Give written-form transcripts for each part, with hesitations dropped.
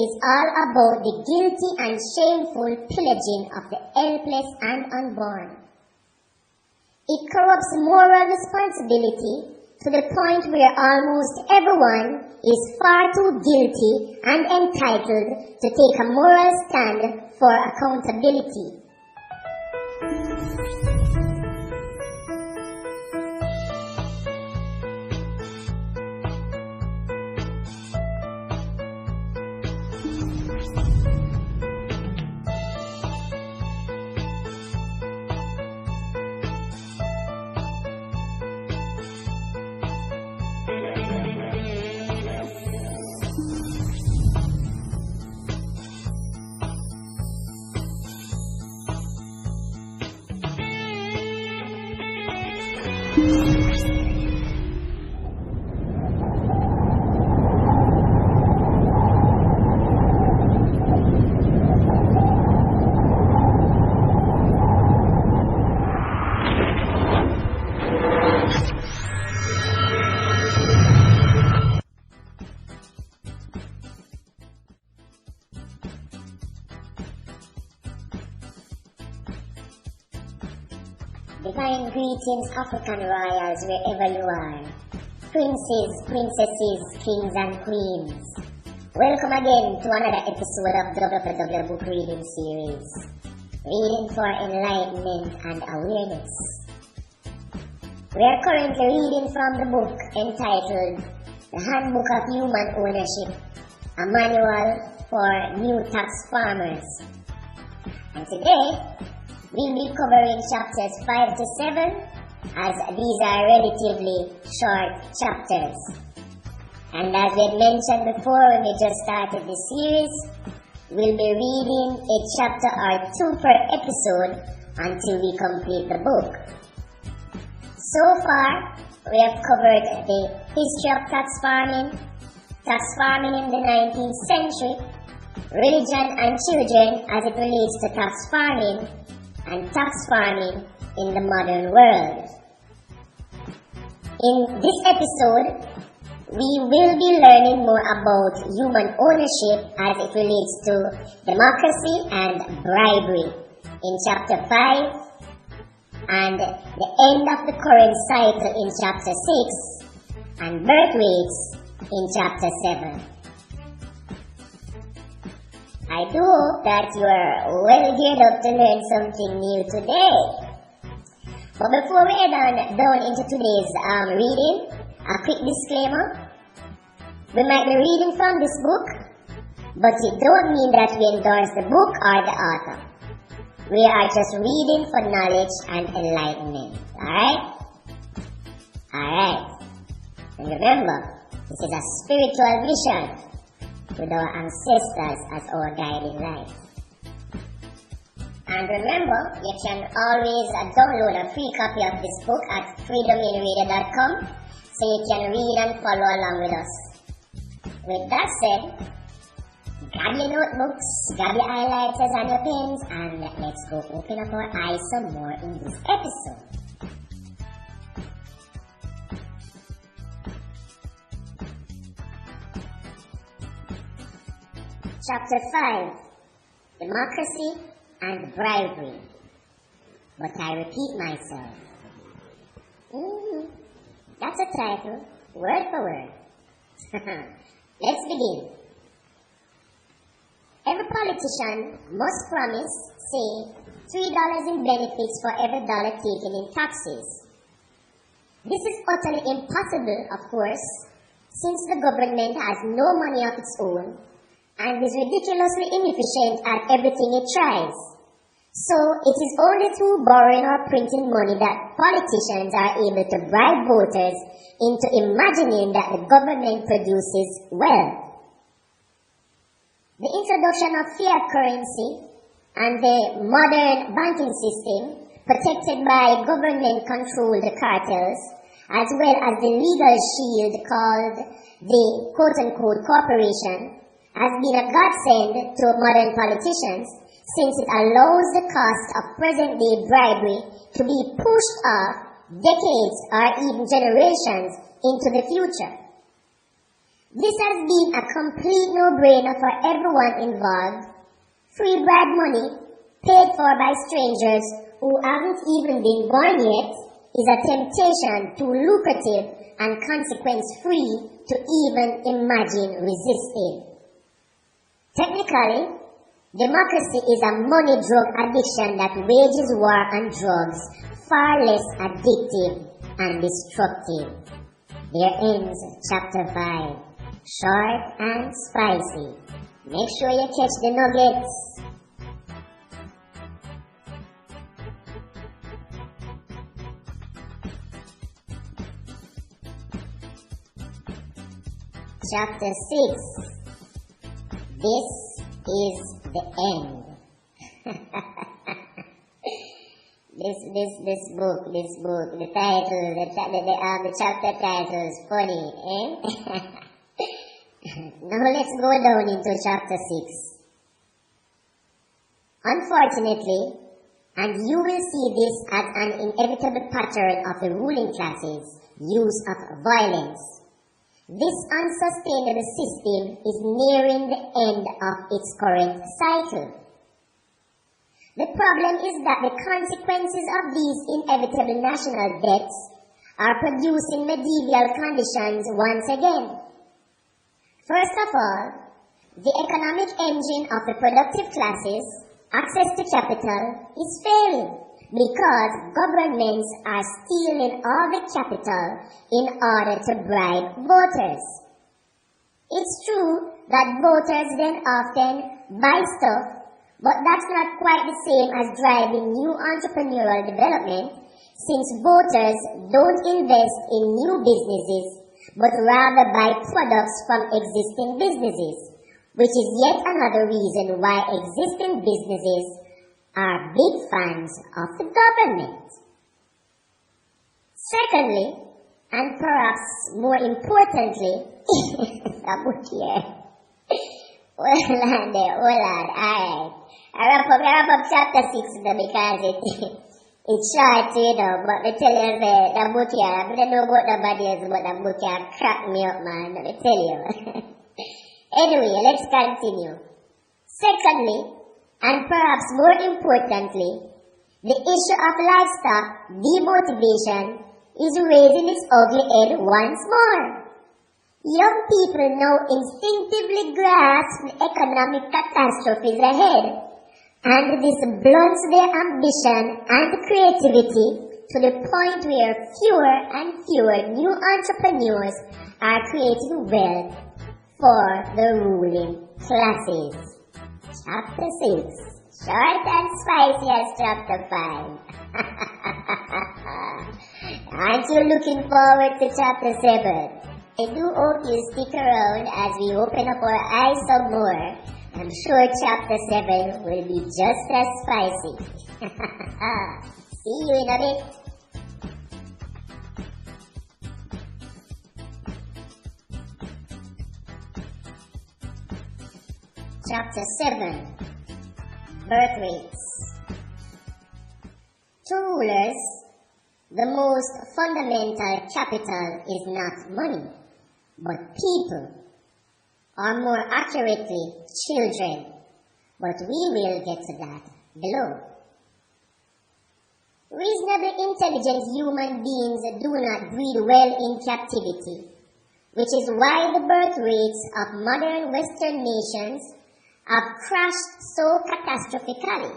is all about the guilty and shameful pillaging of the helpless and unborn. It corrupts moral responsibility to the point where almost everyone is far too guilty and entitled to take a moral stand for accountability. Divine greetings, African royals, wherever you are. Princes, princesses, kings and queens. Welcome again to another episode of W4W Book Reading series. Reading for Enlightenment and Awareness. We are currently reading from the book entitled The Handbook of Human Ownership, a manual for new tax farmers. And today, we'll be covering chapters 5 to 7, as these are relatively short chapters. And as we had mentioned before when we just started this series, we'll be reading a chapter or two per episode until we complete the book. So far, we have covered the history of tax farming in the 19th century, religion and children as it relates to tax farming, and tax farming in the modern world. In this episode, we will be learning more about human ownership as it relates to democracy and bribery in chapter 5, and the end of the current cycle in chapter 6, and birthrates in chapter 7. I do hope that you are well geared up to learn something new today. But before we head on down into today's reading, a quick disclaimer. We might be reading from this book, but it don't mean that we endorse the book or the author. We are just reading for knowledge and enlightenment. Alright? And remember, this is a spiritual mission with our ancestors as our guiding light. And remember, you can always download a free copy of this book at freedomainreader.com so you can read and follow along with us. With that said, grab your notebooks, grab your highlighters and your pens, and let's go open up our eyes some more in this episode. Chapter 5, Democracy and Bribery. But I repeat myself. That's a title, word for word. Let's begin. Every politician must promise, say, $3 in benefits for every dollar taken in taxes. This is utterly impossible, of course, since the government has no money of its own and is ridiculously inefficient at everything it tries. So it is only through borrowing or printing money that politicians are able to bribe voters into imagining that the government produces wealth. The introduction of fiat currency and the modern banking system, protected by government-controlled cartels, as well as the legal shield called the quote-unquote corporation, has been a godsend to modern politicians since it allows the cost of present-day bribery to be pushed off decades or even generations into the future. This has been a complete no-brainer for everyone involved. Free bribe money, paid for by strangers who haven't even been born yet, is a temptation too lucrative and consequence-free to even imagine resisting. Technically, democracy is a money-drug addiction that wages war on drugs far less addictive and destructive. There ends chapter 5. Short and spicy. Make sure you catch the nuggets. Chapter 6. This is the end. This book, the title, the chapter title is funny, eh? Now let's go down into chapter 6. Unfortunately, and you will see this as an inevitable pattern of the ruling classes' use of violence, this unsustainable system is nearing the end of its current cycle. The problem is that the consequences of these inevitable national debts are producing medieval conditions once again. First of all, the economic engine of the productive classes, access to capital, is failing because governments are stealing all the capital in order to bribe voters. It's true that voters then often buy stuff, but that's not quite the same as driving new entrepreneurial development, since voters don't invest in new businesses but rather buy products from existing businesses, which is yet another reason why existing businesses are big fans of the government. Secondly, and perhaps more importantly, alright. I wrap up chapter 6 because it's short, but I tell you, the book here, I don't know about nobody else, but the book here cracked me up, man, let me tell you. Anyway, let's continue. Secondly, and perhaps more importantly, the issue of livestock demotivation is raising its ugly head once more. Young people now instinctively grasp the economic catastrophes ahead, and this blunts their ambition and creativity to the point where fewer and fewer new entrepreneurs are creating wealth for the ruling classes. Chapter 6. Short and spicy as chapter 5. Aren't you looking forward to chapter 7? I do hope you stick around as we open up our eyes some more. I'm sure chapter 7 will be just as spicy. See you in a bit. Chapter 7. Birthrates. To rulers, the most fundamental capital is not money, but people, or more accurately, children, but we will get to that below. Reasonably intelligent human beings do not breed well in captivity, which is why the birth rates of modern Western nations have crashed so catastrophically.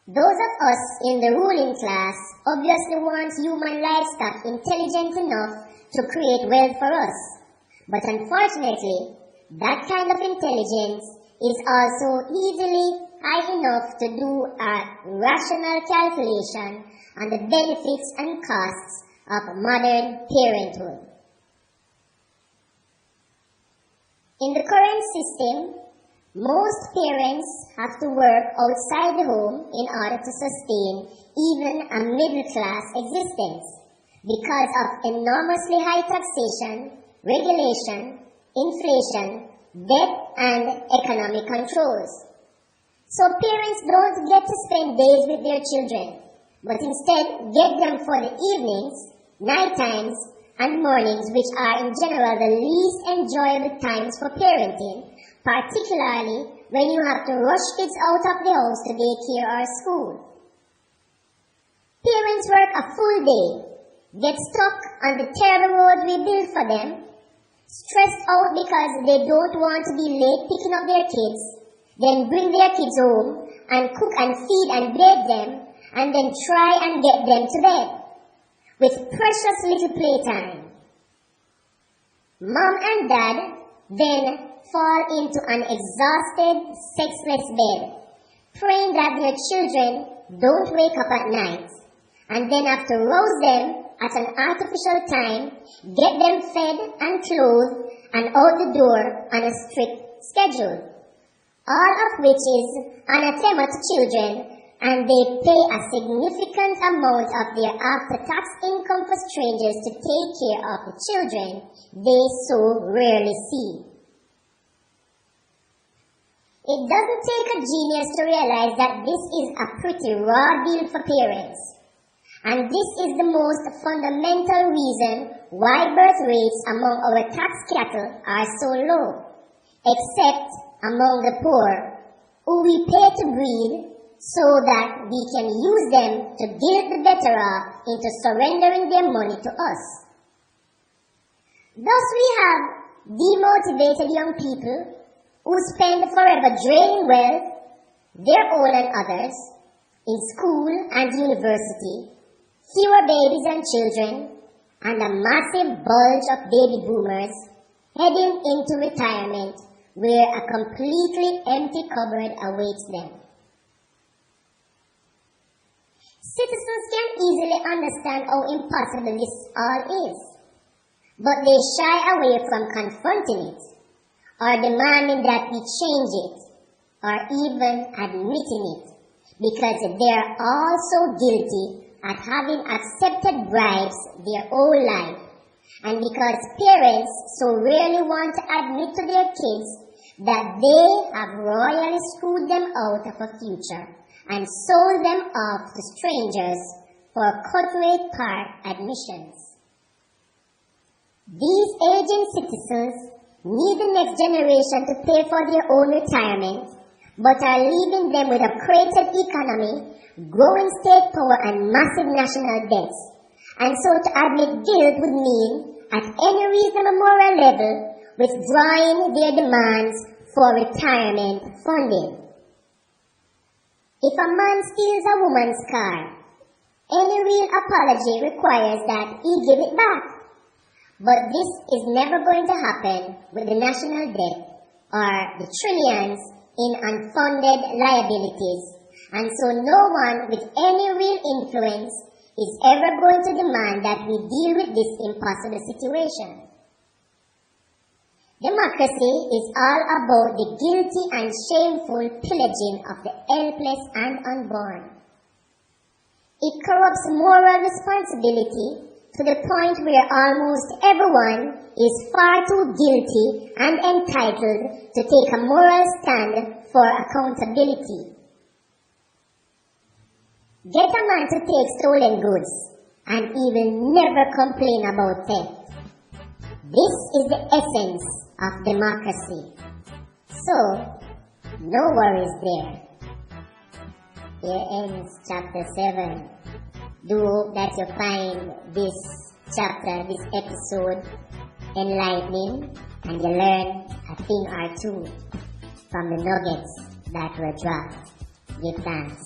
Those of us in the ruling class obviously want human livestock intelligent enough to create wealth for us. But unfortunately, that kind of intelligence is also easily high enough to do a rational calculation on the benefits and costs of modern parenthood. In the current system, most parents have to work outside the home in order to sustain even a middle-class existence because of enormously high taxation, regulation, inflation, debt, and economic controls. So parents don't get to spend days with their children, but instead get them for the evenings, night times, and mornings, which are in general the least enjoyable times for parenting, particularly when you have to rush kids out of the house to daycare or school. Parents work a full day, get stuck on the terrible roads we built for them, stressed out because they don't want to be late picking up their kids, then bring their kids home and cook and feed and bathe them, and then try and get them to bed with precious little playtime. Mom and dad then fall into an exhausted, sexless bed, praying that their children don't wake up at night, and then have to rouse them at an artificial time, get them fed and clothed and out the door on a strict schedule, all of which is anathema to children, and they pay a significant amount of their after-tax income for strangers to take care of the children they so rarely see. It doesn't take a genius to realize that this is a pretty raw deal for parents. And this is the most fundamental reason why birth rates among our tax cattle are so low, except among the poor, who we pay to breed so that we can use them to guilt the better off into surrendering their money to us. Thus we have demotivated young people who spend forever draining wealth, their own and others, in school and university, fewer babies and children, and a massive bulge of baby boomers heading into retirement where a completely empty cupboard awaits them. Citizens can easily understand how impossible this all is, but they shy away from confronting it, or demanding that we change it, or even admitting it, because they are all so guilty at having accepted bribes their whole life, and because parents so rarely want to admit to their kids that they have royally screwed them out of a future and sold them off to strangers for cut-rate park admissions. These aging citizens need the next generation to pay for their own retirement, but are leaving them with a cratered economy, growing state power, and massive national debts. And so to admit guilt would mean, at any reasonable moral level, withdrawing their demands for retirement funding. If a man steals a woman's car, any real apology requires that he give it back. But this is never going to happen with the national debt or the trillions in unfunded liabilities, and so no one with any real influence is ever going to demand that we deal with this impossible situation. Democracy is all about the guilty and shameful pillaging of the helpless and unborn. It corrupts moral responsibility to the point where almost everyone is far too guilty and entitled to take a moral stand for accountability. Get a man to take stolen goods and he will never complain about theft. This is the essence of democracy. So, no worries there. Here ends chapter 7. Do hope that you find this chapter, this episode, enlightening, and you learn a thing or two from the nuggets that were dropped. Give thanks.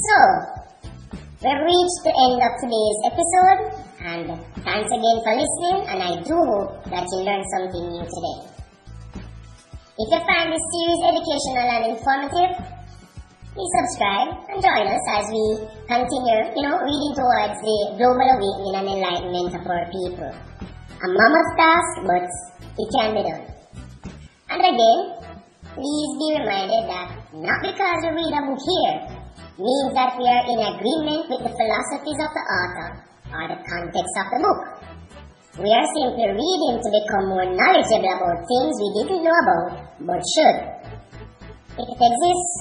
So, we've reached the end of today's episode, and thanks again for listening, and I do hope that you learned something new today. If you find this series educational and informative, please subscribe and join us as we continue, reading towards the global awakening and enlightenment of our people. A mammoth task, but it can be done. And again, please be reminded that not because we read a book here means that we are in agreement with the philosophies of the author or the context of the book. We are simply reading to become more knowledgeable about things we didn't know about but should. If it exists,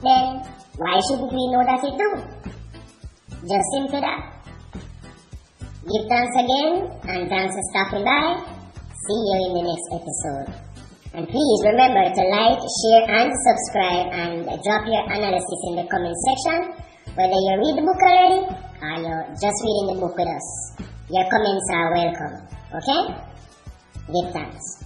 then why shouldn't we know that it do? Just simply that. Give thanks again, and thanks for stopping by. See you in the next episode. And please remember to like, share, and subscribe, and drop your analysis in the comment section, whether you read the book already or you're just reading the book with us. Your comments are welcome. Okay? Give thanks.